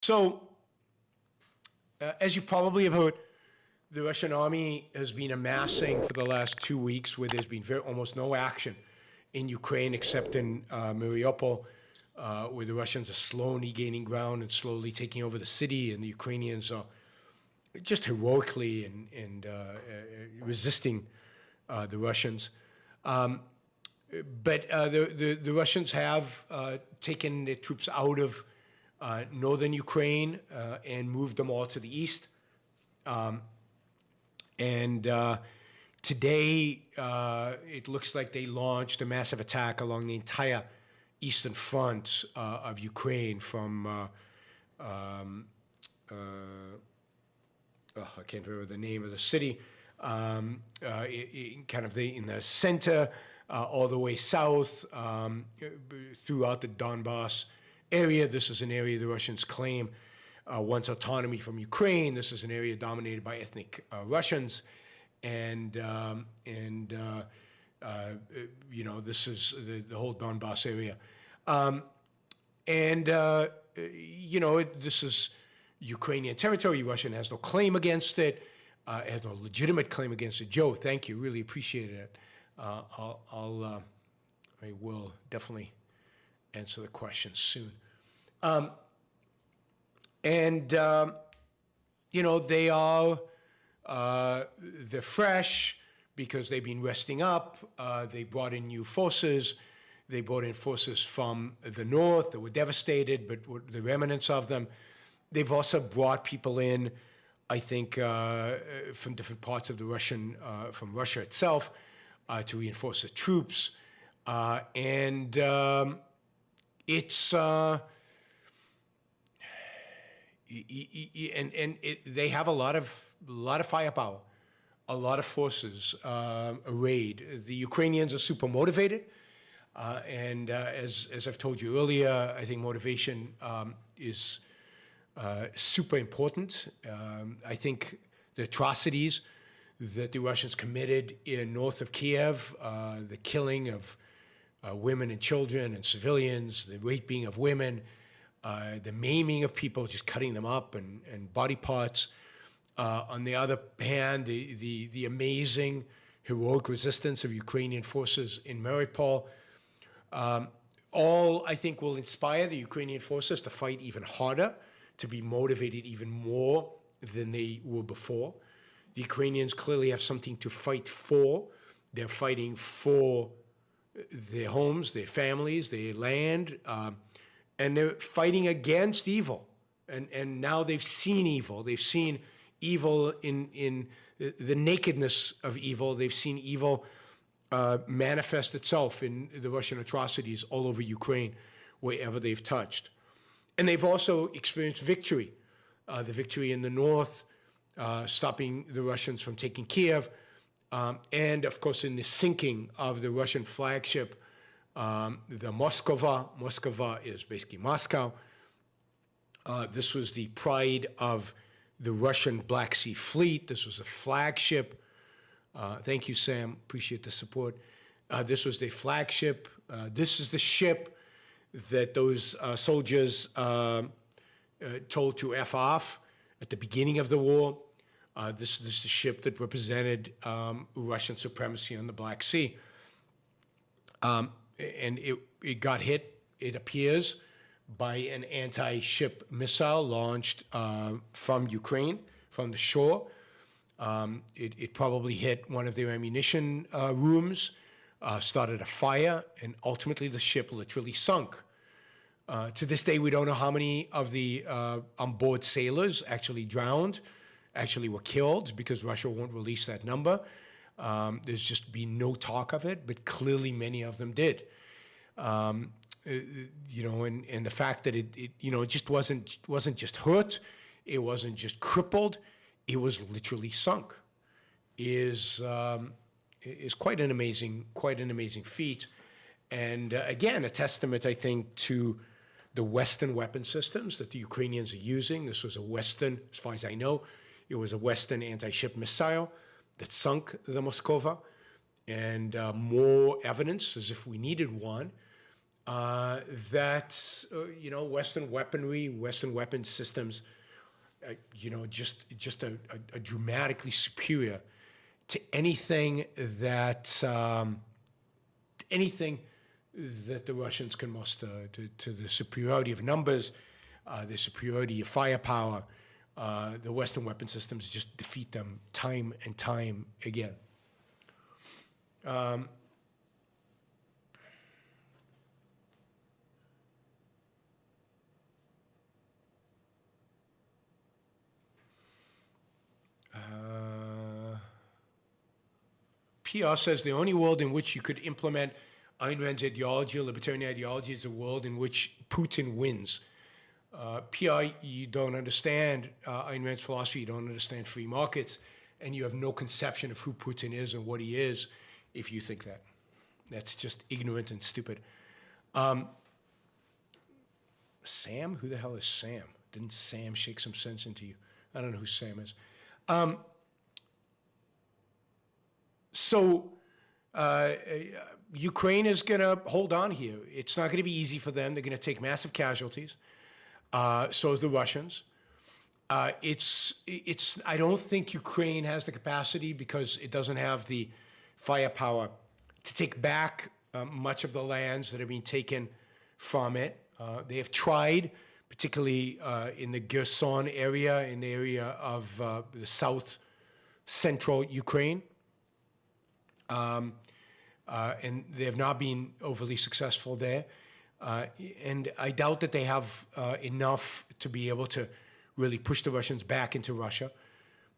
So, as you probably have heard, the Russian army has been amassing for the last 2 weeks, where there's been almost no action in Ukraine except in Mariupol, where the Russians are slowly gaining ground and slowly taking over the city, and the Ukrainians are just heroically and resisting the Russians. But the Russians have taken their troops out of northern Ukraine and moved them all to the east. Today, it looks like they launched a massive attack along the entire eastern front of Ukraine from, I can't remember the name of the city, kind of in the center, all the way south, throughout the Donbass area. This is an area the Russians claim wants autonomy from Ukraine. This is an area dominated by ethnic Russians. And this is the whole Donbass area. This is Ukrainian territory. Russia has no claim against it. It has no legitimate claim against it. Joe, thank you. Really appreciate it. I will definitely answer the question soon. They are, they're fresh because they've been resting up. They brought in new forces. They brought in forces from the north that were devastated, but were the remnants of them. They've also brought people in, I think, from different parts of the from Russia itself, to reinforce the troops. They have a lot of firepower, a lot of forces arrayed. The Ukrainians are super motivated, as I've told you earlier, I think motivation is super important. I think the atrocities that the Russians committed in north of Kiev, the killing of women and children and civilians, the raping of women, the maiming of people, just cutting them up and body parts. On the other hand, the amazing heroic resistance of Ukrainian forces in Mariupol, all I think will inspire the Ukrainian forces to fight even harder, to be motivated even more than they were before. The Ukrainians clearly have something to fight for. They're fighting for their homes, their families, their land, and they're fighting against evil. And now they've seen evil. They've seen evil in the nakedness of evil. They've seen evil manifest itself in the Russian atrocities all over Ukraine, wherever they've touched. And they've also experienced victory, the victory in the north, stopping the Russians from taking Kiev, and of course in the sinking of the Russian flagship, the Moskva. Moskva is basically Moscow. This was the pride of the Russian Black Sea Fleet. This was a flagship. Thank you, Sam. Appreciate the support. This was the flagship. This is the ship that those soldiers told to F off at the beginning of the war. This is the ship that represented Russian supremacy on the Black Sea. And it got hit, it appears, by an anti-ship missile launched from Ukraine, from the shore. It probably hit one of their ammunition rooms, started a fire, and ultimately the ship literally sunk. To this day, we don't know how many of the onboard sailors actually drowned, actually were killed, because Russia won't release that number. There's just been no talk of it, but clearly many of them did. And the fact that it just wasn't just hurt, it wasn't just crippled, it was literally sunk, is quite an amazing feat, and again a testament, I think, to the Western weapon systems that the Ukrainians are using. This was a Western, as far as I know, it was a Western anti-ship missile that sunk the Moskva, and more evidence, as if we needed one, that Western weaponry, Western weapon systems, just a dramatically superior to anything that the Russians can muster, to the superiority of numbers, the superiority of firepower. The Western weapon systems just defeat them time and time again. PR says the only world in which you could implement Ayn Rand's ideology or libertarian ideology is a world in which Putin wins. PR, you don't understand Ayn Rand's philosophy, you don't understand free markets, and you have no conception of who Putin is and what he is if you think that. That's just ignorant and stupid. Sam? Who the hell is Sam? Didn't Sam shake some sense into you? I don't know who Sam is. Ukraine is going to hold on here. It's not going to be easy for them. They're going to take massive casualties. So is the Russians. I don't think Ukraine has the capacity, because it doesn't have the firepower to take back much of the lands that are being taken from it. They have tried, particularly in the Kherson area, in the area of the south central Ukraine. And they have not been overly successful there. And I doubt that they have enough to be able to really push the Russians back into Russia.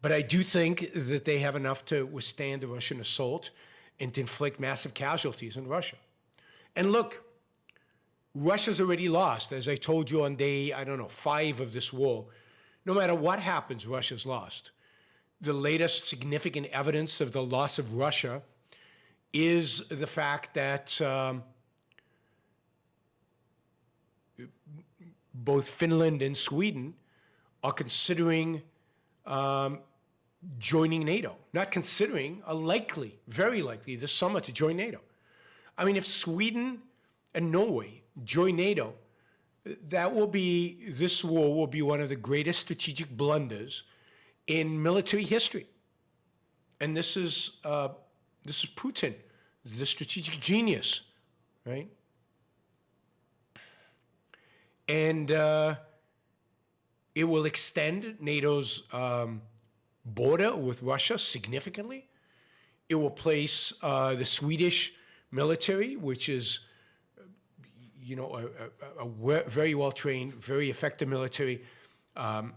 But I do think that they have enough to withstand the Russian assault and to inflict massive casualties in Russia. And look, Russia's already lost. As I told you on day, 5 of this war. No matter what happens, Russia's lost. The latest significant evidence of the loss of Russia is the fact that both Finland and Sweden are considering joining NATO. Not considering, are likely, very likely, this summer to join NATO. I mean, if Sweden and Norway join NATO, this war will be one of the greatest strategic blunders in military history. And this is Putin, the strategic genius, right? And it will extend NATO's border with Russia significantly. It will place the Swedish military, which is, a very well-trained, very effective military.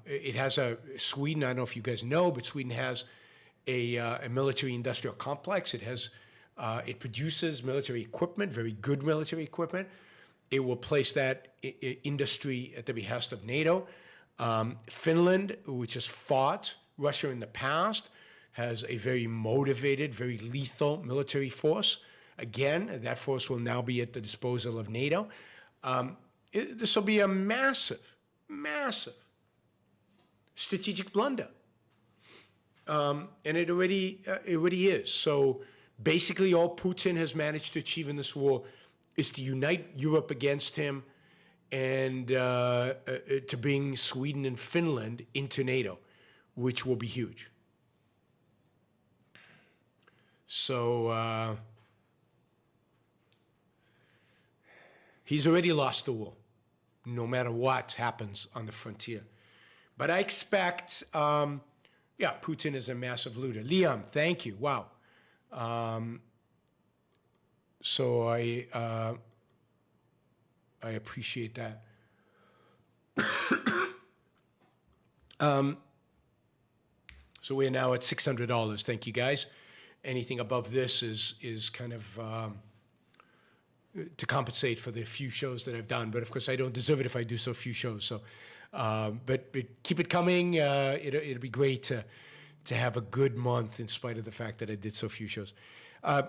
It has Sweden, I don't know if you guys know, but Sweden has a military-industrial complex. It produces military equipment, very good military equipment. It will place that industry at the behest of NATO. Finland, which has fought Russia in the past, has a very motivated, very lethal military force. Again, that force will now be at the disposal of NATO. This will be a massive, massive strategic blunder. And it already is. So basically all Putin has managed to achieve in this war is to unite Europe against him and to bring Sweden and Finland into NATO, which will be huge. So he's already lost the war, no matter what happens on the frontier. But I expect, Putin is a massive looter. Liam, thank you. Wow. So I appreciate that. So we're now at $600. Thank you, guys. Anything above this is kind of to compensate for the few shows that I've done. But of course, I don't deserve it if I do so few shows. So, but keep it coming. It'll be great to have a good month in spite of the fact that I did so few shows. And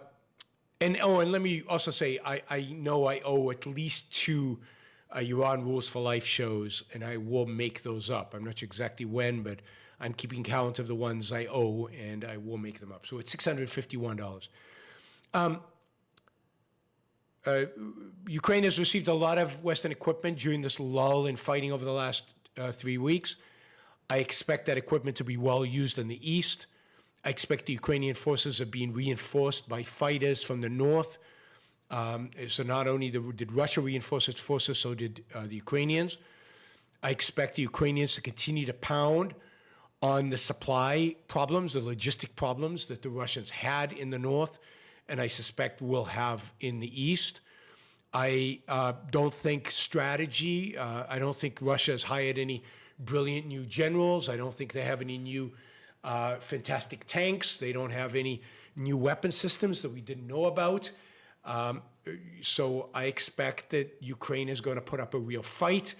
let me also say, I know I owe at least 2 Iran Rules for Life shows, and I will make those up. I'm not sure exactly when, but I'm keeping count of the ones I owe, and I will make them up. So it's $651. Ukraine has received a lot of Western equipment during this lull in fighting over the last 3 weeks. I expect that equipment to be well used in the east. I expect the Ukrainian forces are being reinforced by fighters from the north. So not only did Russia reinforce its forces, so did the Ukrainians. I expect the Ukrainians to continue to pound on the supply problems, the logistic problems that the Russians had in the north, and I suspect will have in the east. I don't think strategy, I don't think Russia has hired any brilliant new generals. I don't think they have any new fantastic tanks. They don't have any new weapon systems that we didn't know about. So I expect that Ukraine is going to put up a real fight.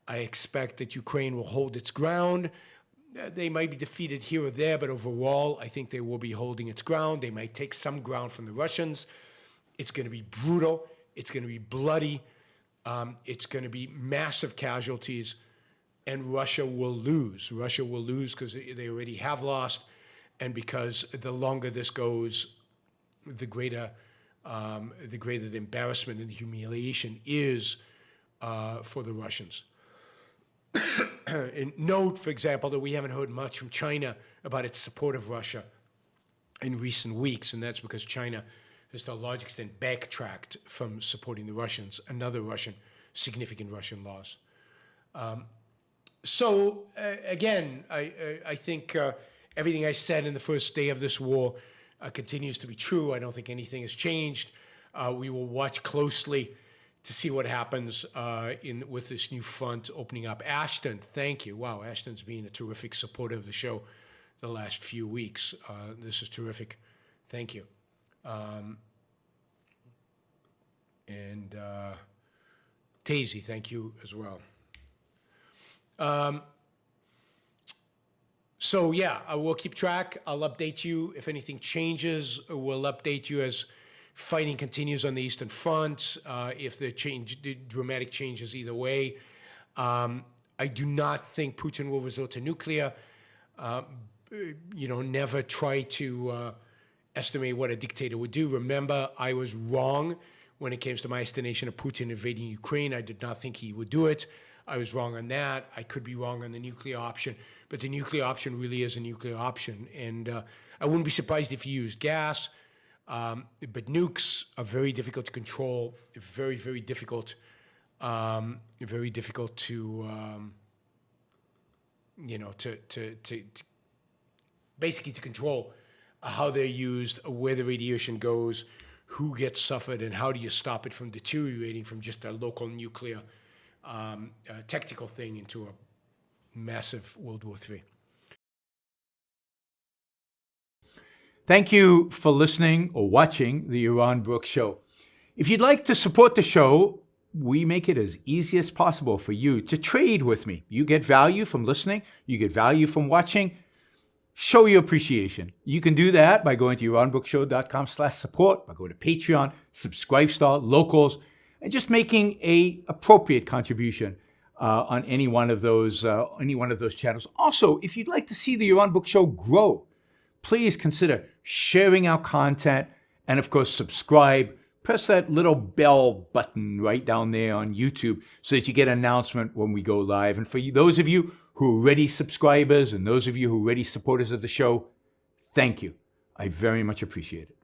I expect that Ukraine will hold its ground. They might be defeated here or there, but overall, I think they will be holding its ground. They might take some ground from the Russians. It's going to be brutal. It's going to be bloody. It's going to be massive casualties, and Russia will lose. Russia will lose because they already have lost, and because the longer this goes, the greater the embarrassment and the humiliation is for the Russians. And note, for example, that we haven't heard much from China about its support of Russia in recent weeks, and that's because China has to a large extent backtracked from supporting the Russians, another significant Russian loss. So again, I think everything I said in the first day of this war continues to be true. I don't think anything has changed. We will watch closely to see what happens with this new front opening up. Ashton, thank you. Wow, Ashton's been a terrific supporter of the show the last few weeks. This is terrific. Thank you. And Tazy, thank you as well. So yeah, I will keep track. I'll update you if anything changes. We'll update you as fighting continues on the Eastern Front, if there dramatic changes either way. I do not think Putin will resort to nuclear. Never try to estimate what a dictator would do. Remember, I was wrong when it came to my estimation of Putin invading Ukraine. I did not think he would do it. I was wrong on that. I could be wrong on the nuclear option, but the nuclear option really is a nuclear option. And I wouldn't be surprised if he used gas. But nukes are very difficult to control, very, very difficult to basically to control how they're used, where the radiation goes, who gets suffered, and how do you stop it from deteriorating from just a local nuclear tactical thing into a massive World War III. Thank you for listening or watching the Yaron Brook Show. If you'd like to support the show, we make it as easy as possible for you to trade with me. You get value from listening. You get value from watching. Show your appreciation. You can do that by going to yaronbrookshow.com/support, by going to Patreon, Subscribestar, Locals, and just making a appropriate contribution on any one of those channels. Also, if you'd like to see the Yaron Brook Show grow, please consider sharing our content and, of course, subscribe. Press that little bell button right down there on YouTube so that you get an announcement when we go live. And for those of you who are already subscribers and those of you who are already supporters of the show, thank you. I very much appreciate it.